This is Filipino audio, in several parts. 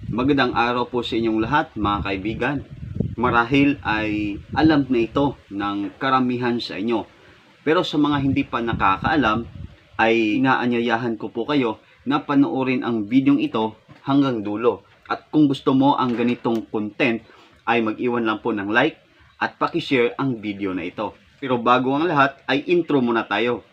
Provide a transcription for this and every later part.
Magandang araw po sa inyong lahat mga kaibigan. Marahil ay alam na ito ng karamihan sa inyo. Pero sa mga hindi pa nakakaalam ay inaanyayahan ko po kayo na panoorin ang videong ito hanggang dulo. At kung gusto mo ang ganitong content ay mag-iwan lang po ng like at pakishare ang video na ito. Pero bago ang lahat ay intro muna tayo.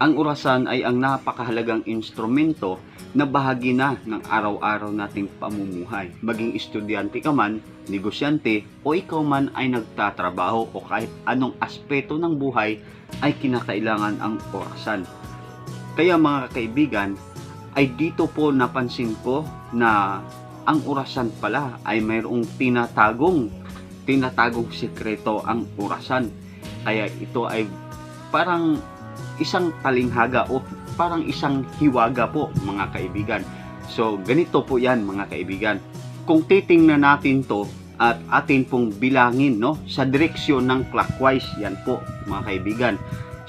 Ang orasan ay ang napakahalagang instrumento na bahagi na ng araw-araw nating pamumuhay. Maging estudyante ka man, negosyante, o ikaw man ay nagtatrabaho o kahit anong aspeto ng buhay ay kinakailangan ang orasan. Kaya mga kaibigan, ay dito po napansin ko na ang orasan pala ay mayroong tinatagong sikreto ang orasan. Kaya ito ay parang isang talinghaga o parang isang hiwaga po mga kaibigan. So ganito po yan mga kaibigan. Kung titingnan natin to at atin pong bilangin sa direksyon ng clockwise, yan po mga kaibigan.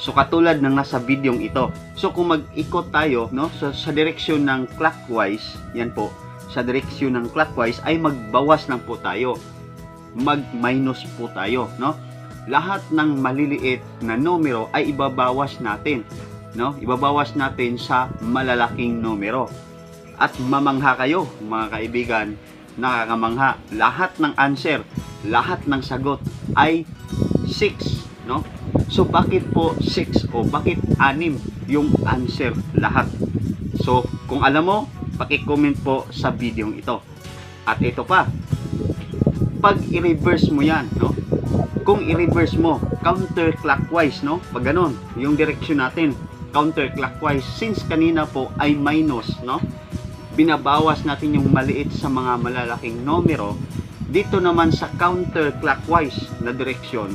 So katulad ng nasa videong ito. So kung mag-ikot tayo sa direksyon ng clockwise, yan po, sa direksyon ng clockwise ay magbawas lang po tayo. Mag-minus po tayo, Lahat ng maliliit na numero ay ibabawas natin, Ibabawas natin sa malalaking numero. At mamangha kayo, mga kaibigan, nakakamangha. Lahat ng answer, lahat ng sagot ay 6, So bakit po 6 o bakit 6 yung answer lahat? So kung alam mo, paki-comment po sa video ito. At ito pa, pag i-reverse mo yan, kung i-reverse mo counterclockwise, pag ganun, yung direksyon natin counterclockwise, since kanina po ay minus, binabawas natin yung maliit sa mga malalaking numero, dito naman sa counterclockwise na direksyon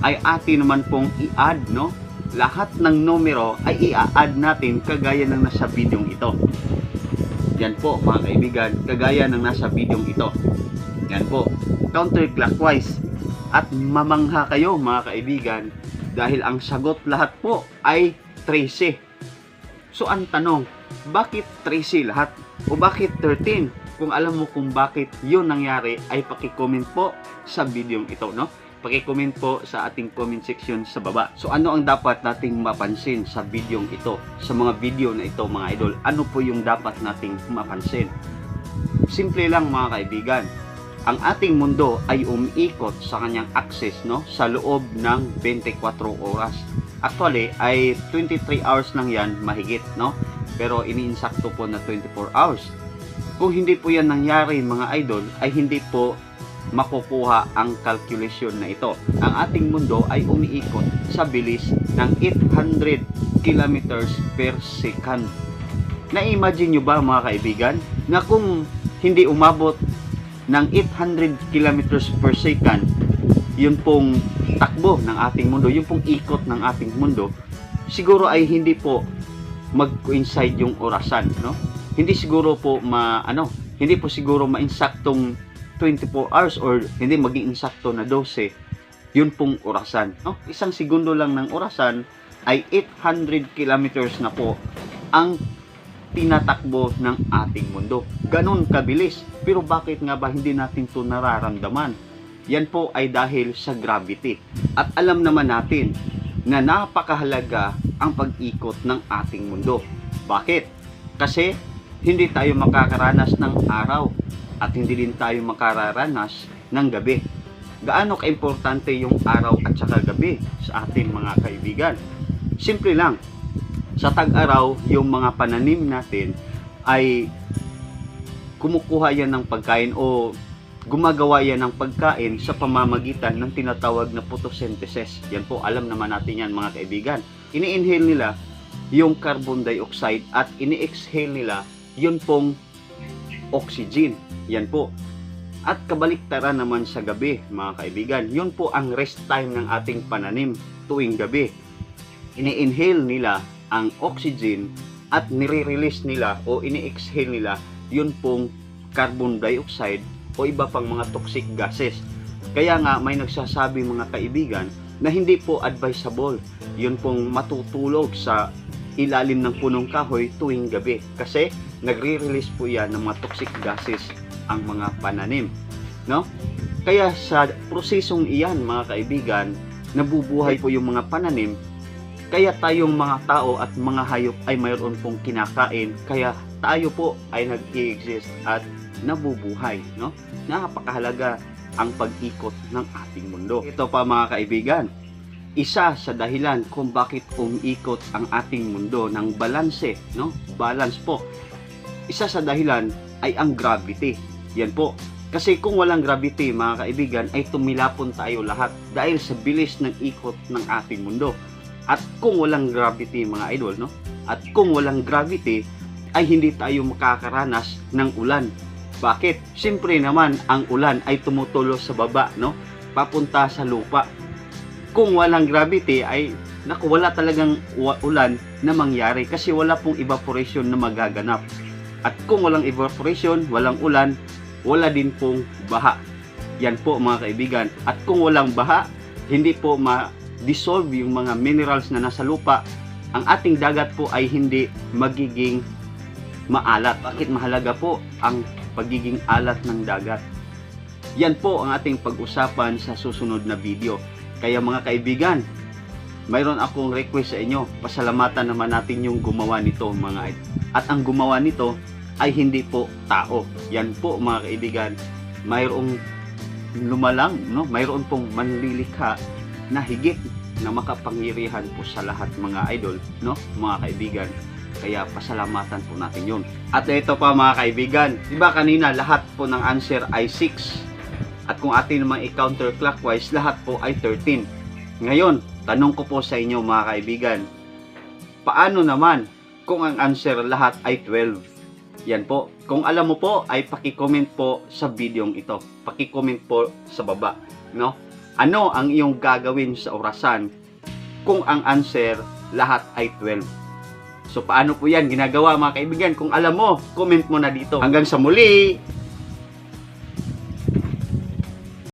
ay atin naman pong i-add, lahat ng numero ay i-add natin kagaya ng nasa video ito. Yan po mga kaibigan, kagaya ng nasa video ito. Yan po, counterclockwise. At mamangha kayo mga kaibigan dahil ang sagot lahat po ay 13. So ang tanong, bakit 13 lahat? O bakit 13? Kung alam mo kung bakit yun nangyari ay paki-comment po sa video ito, Paki-comment po sa ating comment section sa baba. So ano ang dapat nating mapansin sa video ito? Sa mga video na ito mga idol, ano po yung dapat nating mapansin? Simple lang mga kaibigan. Ang ating mundo ay umiikot sa kanyang axis sa loob ng 24 oras. Actually ay 23 hours lang yan mahigit, pero iniinsakto po na 24 hours. Kung hindi po yan nangyari mga idol ay hindi po makukuha ang calculation na ito. Ang ating mundo ay umiikot sa bilis ng 800 kilometers per second. Na-imagine nyo ba mga kaibigan na kung hindi umabot ng 800 kilometers per second, yun pong takbo ng ating mundo, yun pong ikot ng ating mundo, siguro ay hindi po mag-coincide yung orasan, Hindi siguro po hindi po siguro ma-insaktong 24 hours or hindi maging insakto na 12, yun pong orasan, Isang segundo lang ng orasan ay 800 kilometers na po ang tinatakbo ng ating mundo. Ganon kabilis. Pero bakit nga ba hindi natin ito nararamdaman? Yan po ay dahil sa gravity. At alam naman natin na napakahalaga ang pag-ikot ng ating mundo. Bakit? Kasi hindi tayo makakaranas ng araw at hindi din tayo makaranas ng gabi. Gaano kaimportante yung araw at saka gabi sa ating mga kaibigan? Simple lang. Sa tag-araw, yung mga pananim natin ay kumukuha yan ng pagkain o gumagawa yan ng pagkain sa pamamagitan ng tinatawag na photosynthesis. Yan po, alam naman natin yan mga kaibigan. Ini-inhale nila yung carbon dioxide at ini-exhale nila yun pong oxygen. Yan po. At kabaliktaran naman sa gabi mga kaibigan, yun po ang rest time ng ating pananim tuwing gabi. Ini-inhale nila ang oxygen at nire-release nila o ini-exhale nila yun pong carbon dioxide o iba pang mga toxic gases. Kaya nga may nagsasabi mga kaibigan na hindi po advisable yun pong matutulog sa ilalim ng punong kahoy tuwing gabi kasi nagre-release po yan ng mga toxic gases ang mga pananim, no? Kaya sa prosesong iyan mga kaibigan, nabubuhay po yung mga pananim. Kaya tayong mga tao at mga hayop ay mayroon pong kinakain. Kaya tayo po ay nag-i-exist at nabubuhay, no? Napakahalaga ang pag-ikot ng ating mundo. Ito pa mga kaibigan, isa sa dahilan kung bakit umiikot ang ating mundo ng balanse, no? Balance po. Isa sa dahilan ay ang gravity. Yan po. Kasi kung walang gravity mga kaibigan ay tumilapon tayo lahat dahil sa bilis ng ikot ng ating mundo. At kung walang gravity mga idol, no? At kung walang gravity ay hindi tayo makakaranas ng ulan. Bakit? Siyempre naman ang ulan ay tumutulo sa baba, no? Papunta sa lupa. Kung walang gravity ay wala talagang ulan na mangyari kasi wala pong evaporation na magaganap. At kung walang evaporation, walang ulan, wala din pong baha. Yan po mga kaibigan. At kung walang baha, hindi po dissolve yung mga minerals na nasa lupa, ang ating dagat po ay hindi magiging maalat. Bakit mahalaga po ang pagiging alat ng dagat? Yan po ang ating pag-usapan sa susunod na video. Kaya mga kaibigan, mayroon akong request sa inyo. Pasalamatan naman natin yung gumawa nito mga idol. At ang gumawa nito ay hindi po tao. Yan po mga kaibigan, mayroong lumalang, no? Mayroon pong manlilikha na higit na makapangyarihan po sa lahat mga idol, no? Mga kaibigan. Kaya pasalamatan po natin yun. At ito pa mga kaibigan, diba kanina lahat po ng answer ay 6. At kung atin naman i-counter clockwise, lahat po ay 13. Ngayon, tanong ko po sa inyo mga kaibigan, paano naman kung ang answer lahat ay 12? Yan po. Kung alam mo po ay paki-comment po sa videong ito. Paki-comment po sa baba, no? Ano ang iyong gagawin sa orasan kung ang answer lahat ay 12? So paano po yan ginagawa mga kaibigan? Kung alam mo, comment mo na dito. Hanggang sa muli!